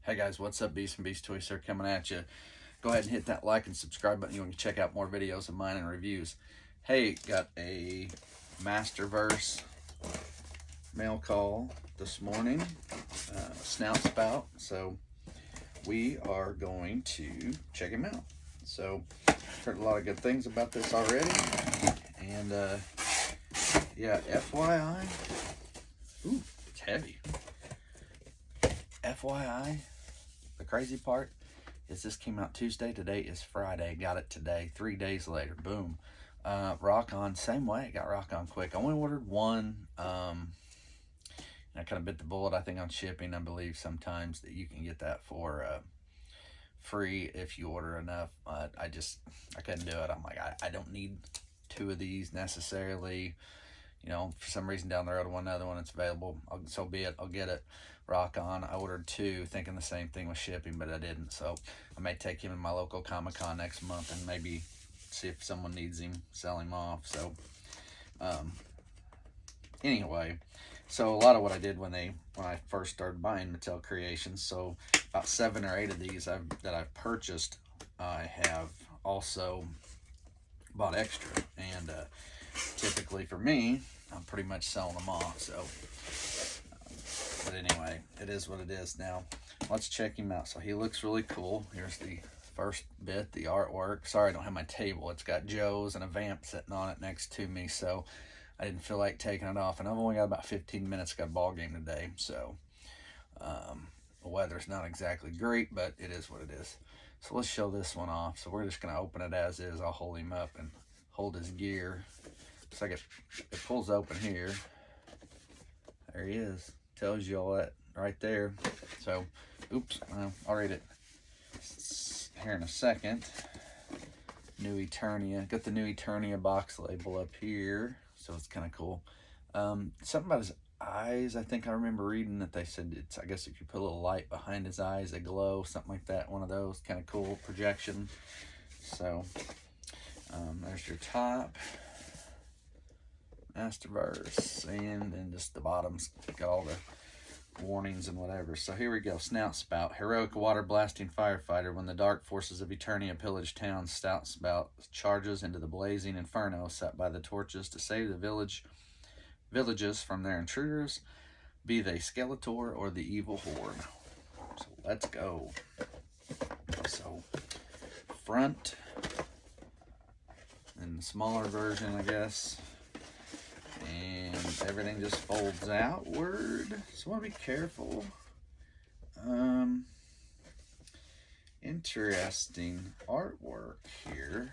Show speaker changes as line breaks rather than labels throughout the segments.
Hey guys, what's up? Beast and Beast Toys here coming at you. Go ahead and hit that like and subscribe button. You want to check out more videos of mine and reviews. Hey, got a Masterverse mail call this morning, Snout Spout. So we are going to check him out. So heard a lot of good things about this already, and yeah, FYI, ooh, it's heavy. FYI, the crazy part is this came out Tuesday. Today is Friday. Got it today. 3 days later. Boom. Rock on. Same way. Got rock on quick. I only ordered one. And I kind of bit the bullet, I think, on shipping. I believe sometimes that you can get that for free if you order enough. I couldn't do it. I'm like, I don't need two of these necessarily. You know, for some reason down the road I want another one that's available. So be it. I'll get it. Rock on. I ordered two, thinking the same thing with shipping, but I didn't. So I may take him in my local Comic-Con next month and maybe see if someone needs him, sell him off. So anyway, so a lot of what I did when I first started buying Mattel Creations, so about 7 or 8 of these that I've purchased, I have also bought extra, and typically for me, I'm pretty much selling them off. So but anyway, it is what it is. Now let's check him out. So he looks really cool. Here's the first bit, the artwork. Sorry, I don't have my table. It's got Joe's and a vamp sitting on it next to me, so I didn't feel like taking it off. And I've only got about 15 minutes. Got a ball game today, so the weather's not exactly great, but it is what it is. So let's show this one off. So we're just gonna open it as is. I'll hold him up and hold his gear. Looks like it pulls open here. There he is. Tells you all that right there. So, oops, I'll read it here in a second. New Eternia. Got the New Eternia box label up here, so it's kind of cool. Something about his eyes, I think I remember reading that they said it's, I guess if you put a little light behind his eyes, they glow, something like that. One of those kind of cool projection. So, there's your top. Masterverse, and then just the bottom's got all the warnings and whatever. So here we go. Snout Spout, heroic water blasting firefighter. When the dark forces of Eternia pillage town, Snout Spout charges into the blazing inferno set by the torches to save the villages from their intruders, be they Skeletor or the evil horde. So let's go. So front and the smaller version, I guess. And everything just folds outward, so I want to be careful. Interesting artwork here.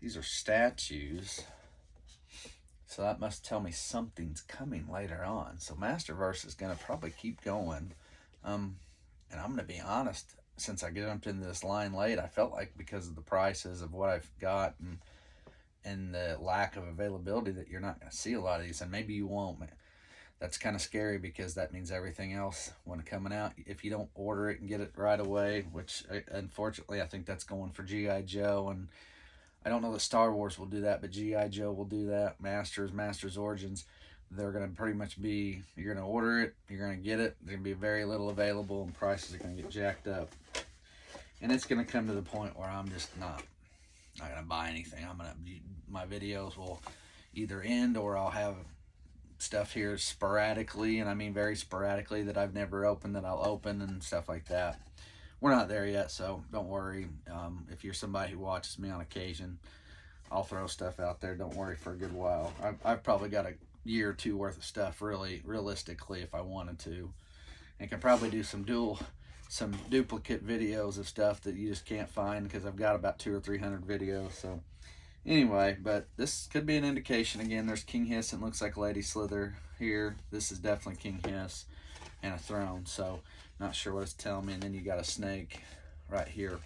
These are statues, so that must tell me something's coming later on. So Masterverse is going to probably keep going. And I'm going to be honest, since I jumped into this line late, I felt like because of the prices of what I've got and the lack of availability that you're not going to see a lot of these, and maybe you won't. That's kind of scary because that means everything else when coming out, if you don't order it and get it right away, which unfortunately I think that's going for G.I. Joe, and I don't know that Star Wars will do that, but G.I. Joe will do that. Masters Origins, they're going to pretty much be, you're going to order it, you're going to get it, there's going to be very little available, and prices are going to get jacked up. And it's going to come to the point where I'm just not gonna buy anything. My videos will either end, or I'll have stuff here sporadically, and I mean very sporadically, that I've never opened that I'll open and stuff like that. We're not there yet, so don't worry. If you're somebody who watches me on occasion, I'll throw stuff out there. Don't worry for a good while. I've probably got a year or two worth of stuff, really, realistically, if I wanted to, and can probably do some duplicate videos of stuff that you just can't find, because I've got about 200 or 300 videos. So anyway, but this could be an indication. Again, there's King Hiss and looks like Lady Slither here. This is definitely King Hiss and a throne, so not sure what it's telling me. And then you got a snake right here,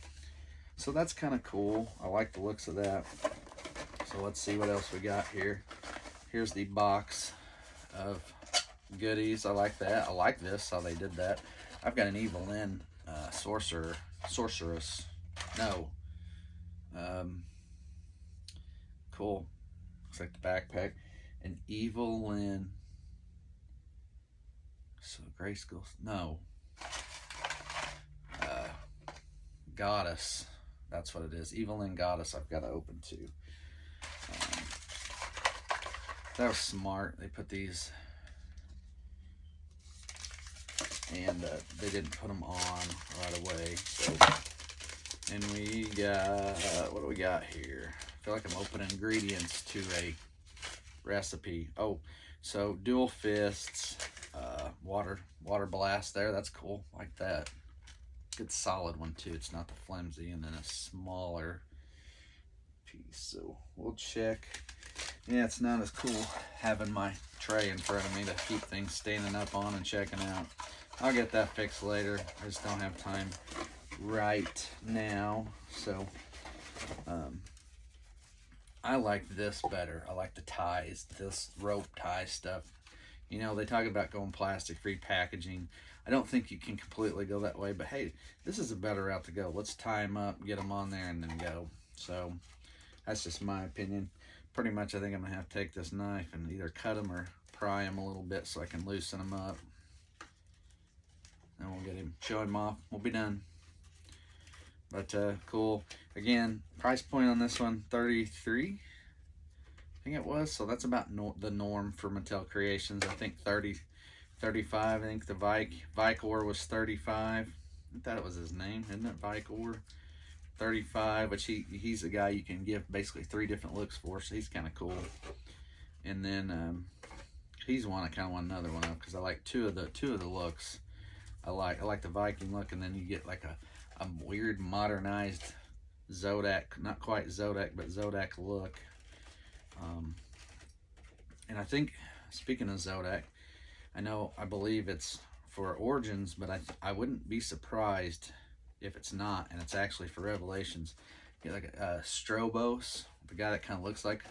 so that's kind of cool. I like the looks of that. So let's see what else we got here. Here's the box of goodies. I like that. I like this, how they did that. I've got an Evil Lyn sorceress. No. Cool. Looks like the backpack. An Evil Lyn. So Grayskull. No. Goddess. That's what it is. Evelyn Goddess I've got to open too. That was smart. They put these, and they didn't put them on right away. So, and we got, what do we got here? I feel like I'm opening ingredients to a recipe. Oh, so dual fists, water blast there. That's cool. Like that. Good solid one too. It's not the flimsy, and then a smaller piece. So we'll check. Yeah, it's not as cool having my tray in front of me to keep things standing up on and checking out. I'll get that fixed later. I just don't have time right now. So I like this better. I like the ties, this rope tie stuff. You know, they talk about going plastic-free packaging. I don't think you can completely go that way, but hey, this is a better route to go. Let's tie them up, get them on there, and then go. So that's just my opinion. Pretty much, I think I'm going to have to take this knife and either cut them or pry them a little bit so I can loosen them up. And we'll get him, show him off. We'll be done. But cool. Again, price point on this one, $33. I think it was. So that's about the norm for Mattel Creations. I think 30, 35. I think the Vicor was 35. I thought it was his name, isn't it? Vicor. 35, which he's a guy you can give basically 3 different looks for, so he's kind of cool. And then he's one I kind of want another one of because I like two of the looks. I like the Viking look, and then you get like a weird modernized Zodak, not quite Zodak, but Zodak look. And I think, speaking of Zodak, I believe it's for Origins, but I wouldn't be surprised if it's not, and it's actually for Revelations. You get like a Strobos, the guy that kind of looks like,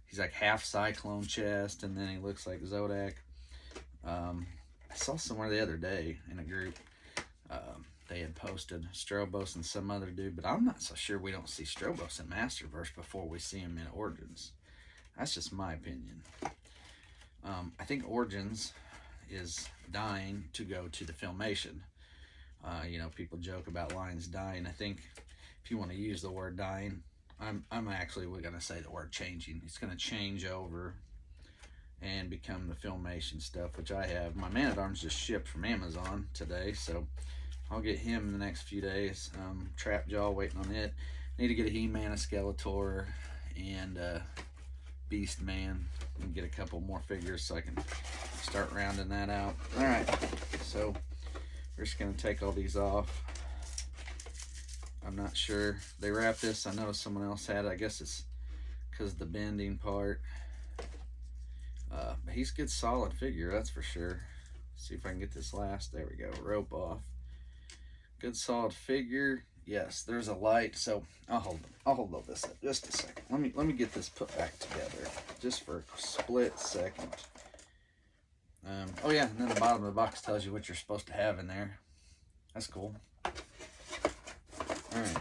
he's like half Cyclone chest, and then he looks like Zodak. I saw somewhere the other day in a group, they had posted Strobos and some other dude, but I'm not so sure we don't see Strobos in Masterverse before we see him in Origins. That's just my opinion. I think Origins is dying to go to the Filmation. You know, people joke about lines dying. I think if you want to use the word dying, I'm actually going to say the word changing. It's going to change over and become the Filmation stuff, which I have. My Man-at-Arms just shipped from Amazon today, so I'll get him in the next few days. Trap Jaw, waiting on it. Need to get a He-Man, a Skeletor, and Beast Man, and get a couple more figures so I can start rounding that out. All right, so we're just going to take all these off. I'm not sure. They wrapped this. I noticed someone else had it. I guess it's because of the bending part. But he's a good solid figure, that's for sure. See if I can get this last. There we go. Rope off. Good solid figure. Yes, there's a light. So I'll hold this up just a second. Let me get this put back together just for a split second. Oh yeah, and then the bottom of the box tells you what you're supposed to have in there. That's cool. All right.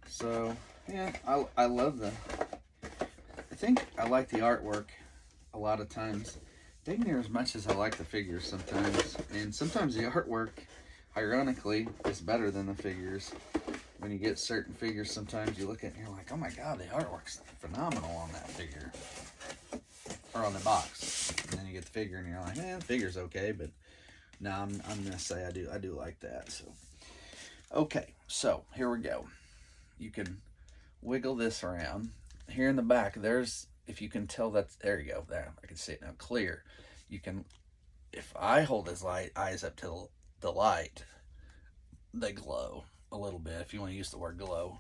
So yeah, I love I think I like the artwork a lot of times. Dang near as much as I like the figures sometimes. And sometimes the artwork, ironically, is better than the figures. When you get certain figures, sometimes you look at it and you're like, oh my god, the artwork's phenomenal on that figure. Or on the box. And then you get the figure and you're like, the figure's okay, but no, I'm gonna say I do like that. So okay, so here we go. You can wiggle this around. Here in the back, there's, if you can tell, that's, there you go, there, I can see it now, clear. You can, if I hold his eyes up to the light, they glow a little bit, if you want to use the word glow.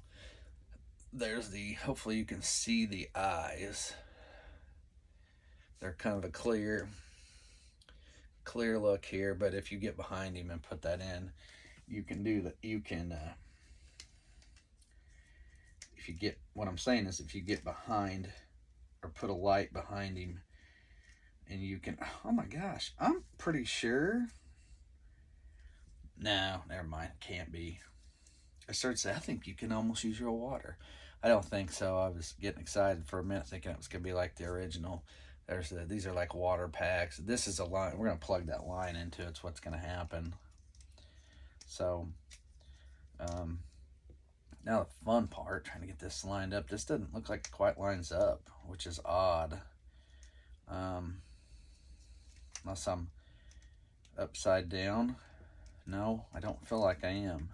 There's the, hopefully you can see the eyes. They're kind of a clear look here, but if you get behind him and put that in, you can do that. You can, if you get, what I'm saying is if you get behind or put a light behind him and you can, oh my gosh, I'm pretty sure, no, never mind, can't be. I started to say, I think you can almost use real water. I don't think so. I was getting excited for a minute thinking it was going to be like the original, These are like water packs. This is a line. We're going to plug that line into it. It's what's going to happen. So, now the fun part, trying to get this lined up. This doesn't look like it quite lines up, which is odd. Unless I'm upside down. No, I don't feel like I am.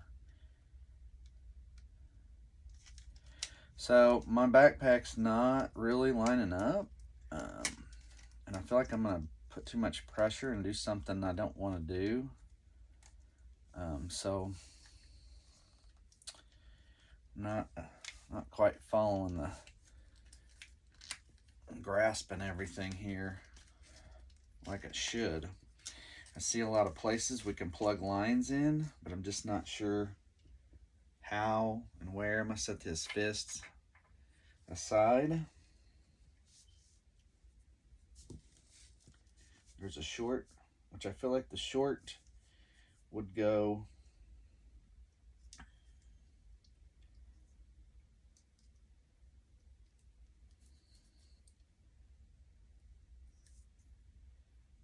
So my backpack's not really lining up. And I feel like I'm going to put too much pressure and do something I don't want to do. So not quite following the grasping everything here like it should. I see a lot of places we can plug lines in, but I'm just not sure how and where. I'm going to set his fists aside. There's a short, which I feel like the short would go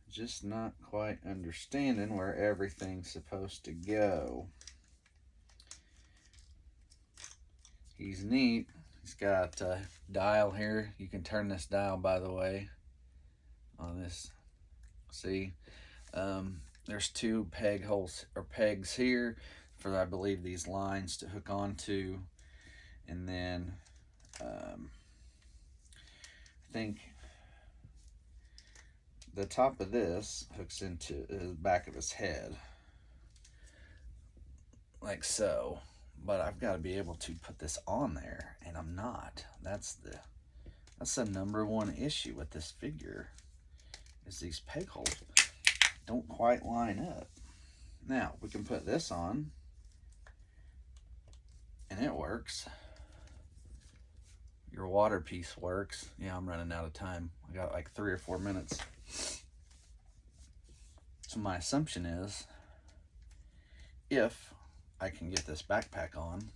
just not quite understanding where everything's supposed to go. He's neat. He's got a dial here. You can turn this dial, by the way, on this. See, there's two peg holes or pegs here for, I believe, these lines to hook onto, and then I think the top of this hooks into the back of his head, like so. But I've got to be able to put this on there, and I'm not. That's the number one issue with this figure, is these peg holes don't quite line up. Now we can put this on, and it works. Your water piece works. Yeah, I'm running out of time. I got like 3 or 4 minutes. So my assumption is, if I can get this backpack on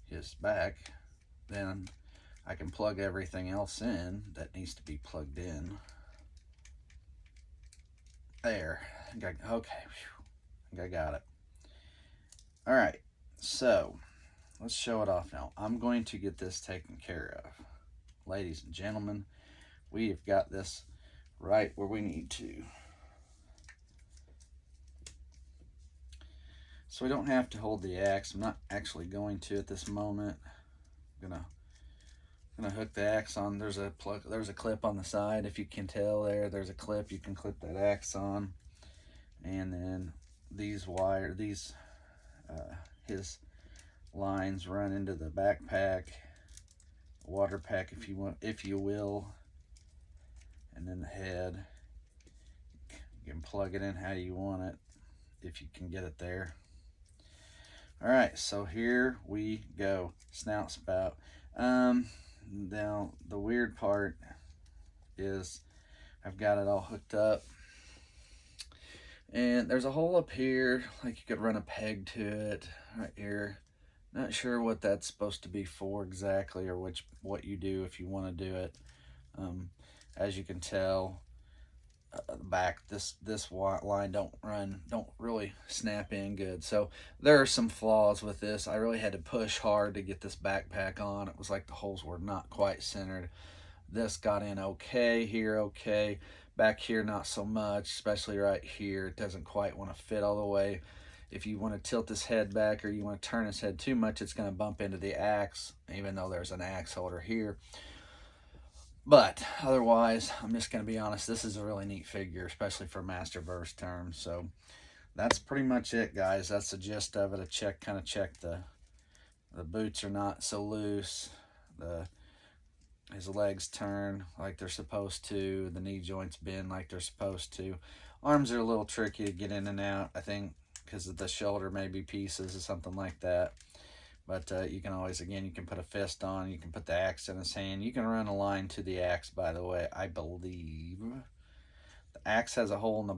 his back, then I can plug everything else in that needs to be plugged in. There. Okay. I think I got it. All right. So let's show it off now. I'm going to get this taken care of. Ladies and gentlemen, we have got this right where we need to. So we don't have to hold the axe. I'm not actually going to at this moment. I'm gonna hook the axe on. There's a clip on the side. If you can tell there's a clip. You can clip that axe on, and then these his lines run into the backpack, water pack, if you will, and then the head. You can plug it in how you want it, if you can get it there. All right, so here we go. Snout, spout. Now the weird part is I've got it all hooked up, and there's a hole up here, like you could run a peg to it right here. Not sure what that's supposed to be for exactly, or what you do if you want to do it. As you can tell, the back, this line don't really snap in good. So there are some flaws with this. I really had to push hard to get this backpack on. It was like the holes were not quite centered. This got in okay here, okay. Back here, not so much, especially right here. It doesn't quite want to fit all the way. If you want to tilt his head back, or you want to turn his head too much, it's going to bump into the axe, even though there's an axe holder here. But otherwise, I'm just going to be honest, this is a really neat figure, especially for Masterverse terms. So that's pretty much it, guys. That's the gist of it. Kind of check the boots are not so loose. His legs turn like they're supposed to. The knee joints bend like they're supposed to. Arms are a little tricky to get in and out, I think, because of the shoulder maybe pieces or something like that. But you can always, again, you can put a fist on. You can put the axe in his hand. You can run a line to the axe, by the way. I believe the axe has a hole in the